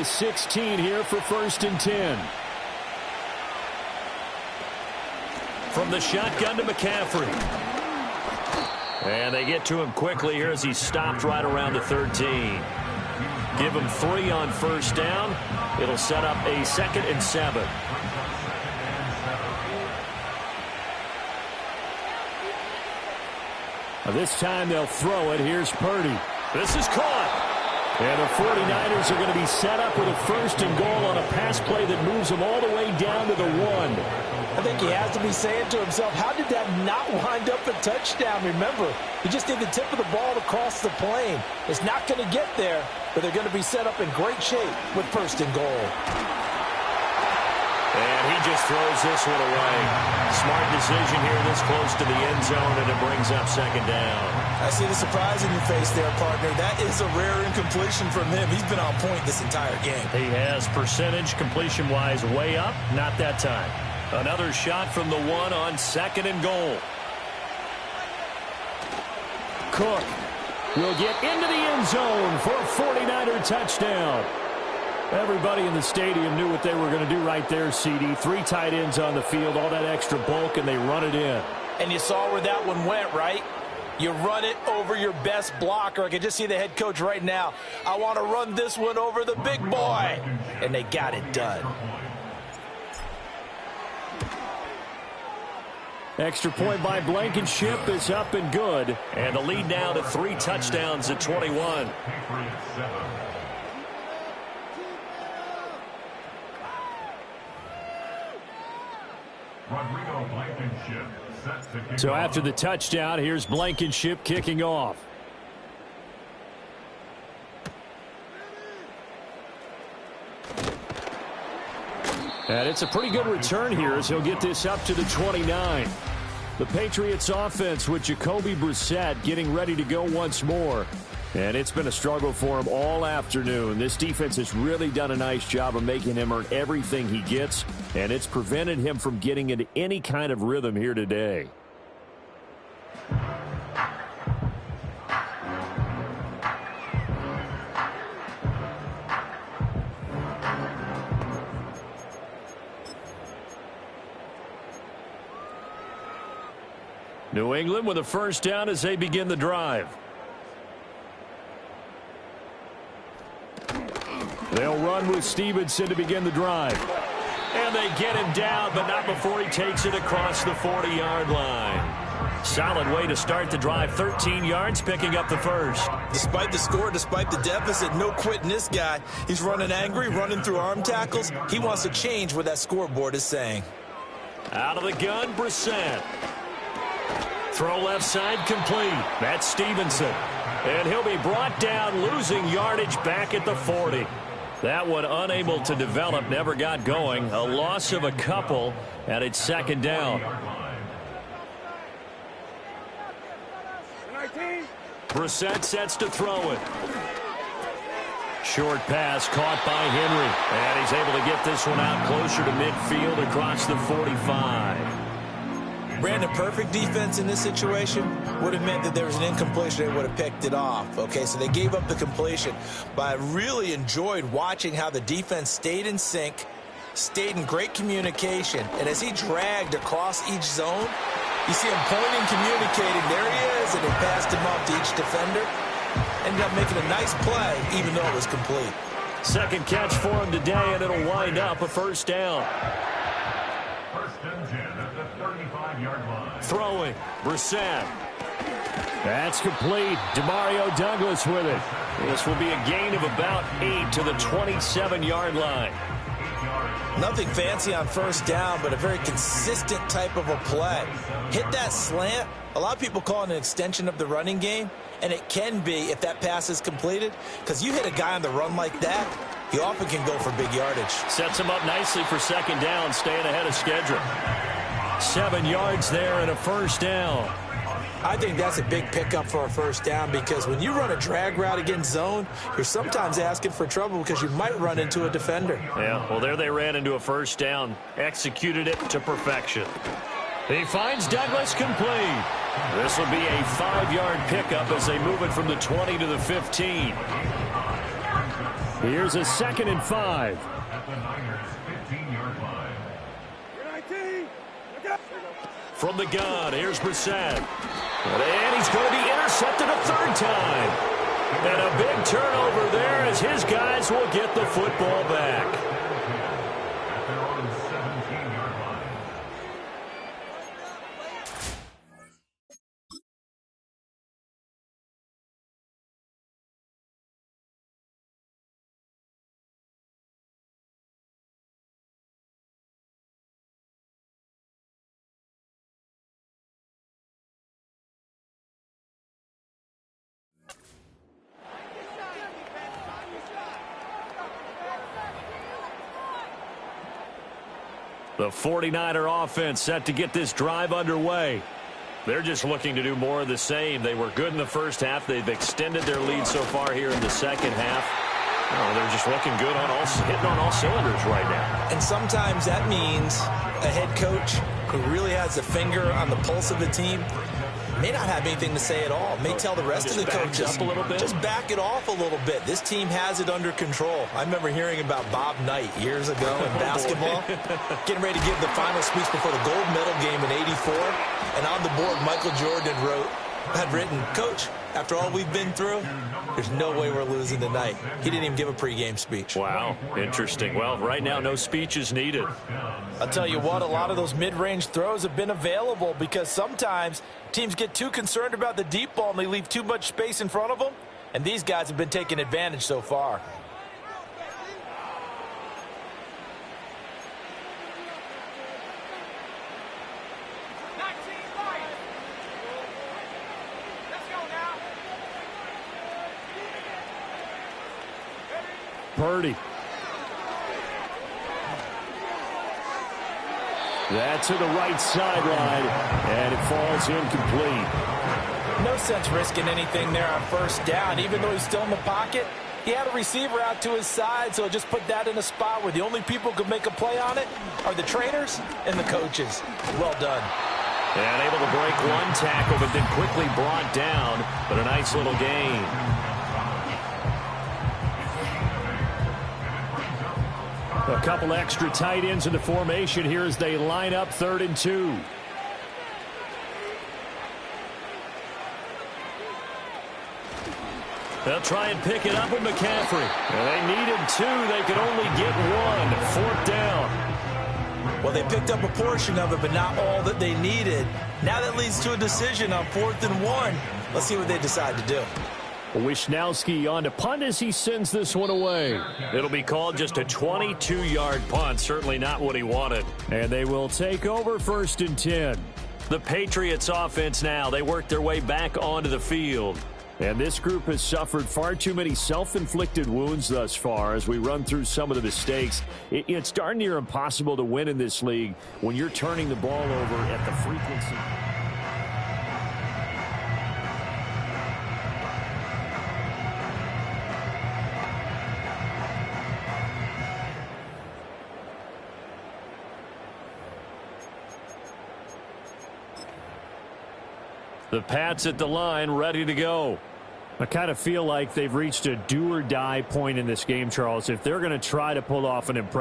the 16 here for 1st and 10. From the shotgun to McCaffrey. And they get to him quickly here as he's stopped right around the 13. Give him 3 on 1st down. It'll set up a 2nd and 7. This time they'll throw it. Here's Purdy. This is caught. And the 49ers are going to be set up with a 1st and goal on a pass play that moves them all the way down to the 1. I think he has to be saying to himself, how did that not wind up a touchdown? Remember, he just did the tip of the ball across the plane. It's not going to get there, but they're going to be set up in great shape with 1st and goal. And he just throws this one away. Smart decision here this close to the end zone, and it brings up 2nd down. I see the surprise in your face there, partner. That is a rare incompletion from him. He's been on point this entire game. He has percentage completion-wise way up. Not that time. Another shot from the 1 on 2nd and goal. Cook will get into the end zone for a 49er touchdown. Everybody in the stadium knew what they were going to do right there, CD. 3 tight ends on the field, all that extra bulk, and they run it in. And you saw where that one went, right? You run it over your best blocker. I can just see the head coach right now. I want to run this one over the big boy. And they got it done. Extra point by Blankenship is up and good. And the lead now to 3 touchdowns at 21. So after the touchdown, here's Blankenship kicking off. And it's a pretty good return here as he'll get this up to the 29. The Patriots offense with Jacoby Brissett getting ready to go once more. And it's been a struggle for him all afternoon. This defense has really done a nice job of making him earn everything he gets, and it's prevented him from getting into any kind of rhythm here today. New England with a 1st down as they begin the drive. They'll run with Stevenson to begin the drive. And they get him down, but not before he takes it across the 40-yard line. Solid way to start the drive. 13 yards, picking up the 1st. Despite the score, despite the deficit, no quitting this guy. He's running angry, running through arm tackles. He wants to change what that scoreboard is saying. Out of the gun, Brissett. Throw left side complete. That's Stevenson. And he'll be brought down, losing yardage back at the 40. That one unable to develop, never got going. A loss of a couple, and it's 2nd down. Brissett sets to throw it. Short pass caught by Henry. And he's able to get this one out closer to midfield across the 45. Brandon, perfect defense in this situation would have meant that there was an incompletion. They would have picked it off. Okay, so they gave up the completion. But I really enjoyed watching how the defense stayed in sync, stayed in great communication. And as he dragged across each zone, you see him pointing, communicating. There he is, and they passed him off to each defender. Ended up making a nice play, even though it was complete. 2nd catch for him today, and it'll wind up a 1st down. Throwing, Brissett. That's complete. Demario Douglas with it. This will be a gain of about 8 to the 27-yard line. Nothing fancy on 1st down, but a very consistent type of a play. Hit that slant. A lot of people call it an extension of the running game, and it can be if that pass is completed, because you hit a guy on the run like that, he often can go for big yardage. Sets him up nicely for 2nd down, staying ahead of schedule. 7 yards there and a 1st down. I think that's a big pickup for a 1st down, because when you run a drag route against zone, you're sometimes asking for trouble because you might run into a defender. Yeah, well, there they ran into a 1st down. Executed it to perfection. He finds Douglas complete. This will be a 5-yard pickup as they move it from the 20 to the 15. Here's a 2nd and 5. From the gun, here's Brissett. And he's going to be intercepted a 3rd time. And a big turnover there as his guys will get the football back. The 49er offense set to get this drive underway. They're just looking to do more of the same. They were good in the first half. They've extended their lead so far here in the second half. Oh, they're just looking good hitting on all cylinders right now. And sometimes that means a head coach who really has a finger on the pulse of the team may not have anything to say at all. May tell the rest of the coaches, just back it off a little bit. This team has it under control. I remember hearing about Bob Knight years ago in basketball, getting ready to give the final speech before the gold medal game in '84. And on the board, Michael Jordan had written, "Coach, after all we've been through, there's no way we're losing tonight." He didn't even give a pregame speech. Wow, interesting. Well, right now, no speech is needed. I'll tell you what, a lot of those mid-range throws have been available because sometimes teams get too concerned about the deep ball and they leave too much space in front of them, and these guys have been taking advantage so far. Purdy. That's to the right sideline, and it falls incomplete. No sense risking anything there on 1st down. Even though he's still in the pocket, he had a receiver out to his side, so just put that in a spot where the only people who could make a play on it are the trainers and the coaches. Well done. And able to break one tackle, but then quickly brought down, but a nice little gain. A couple extra tight ends in the formation here as they line up 3rd and 2. They'll try and pick it up with McCaffrey. And they needed 2. They could only get 1. 4th down. Well, they picked up a portion of it, but not all that they needed. Now that leads to a decision on 4th and 1. Let's see what they decide to do. Wisnowski on to punt as he sends this one away. It'll be called just a 22-yard punt. Certainly not what he wanted. And they will take over 1st and 10. The Patriots offense now. They work their way back onto the field. And this group has suffered far too many self-inflicted wounds thus far as we run through some of the mistakes. It's darn near impossible to win in this league when you're turning the ball over at the frequency. The Pats at the line, ready to go. I kind of feel like they've reached a do-or-die point in this game, Charles. If they're going to try to pull off an impressive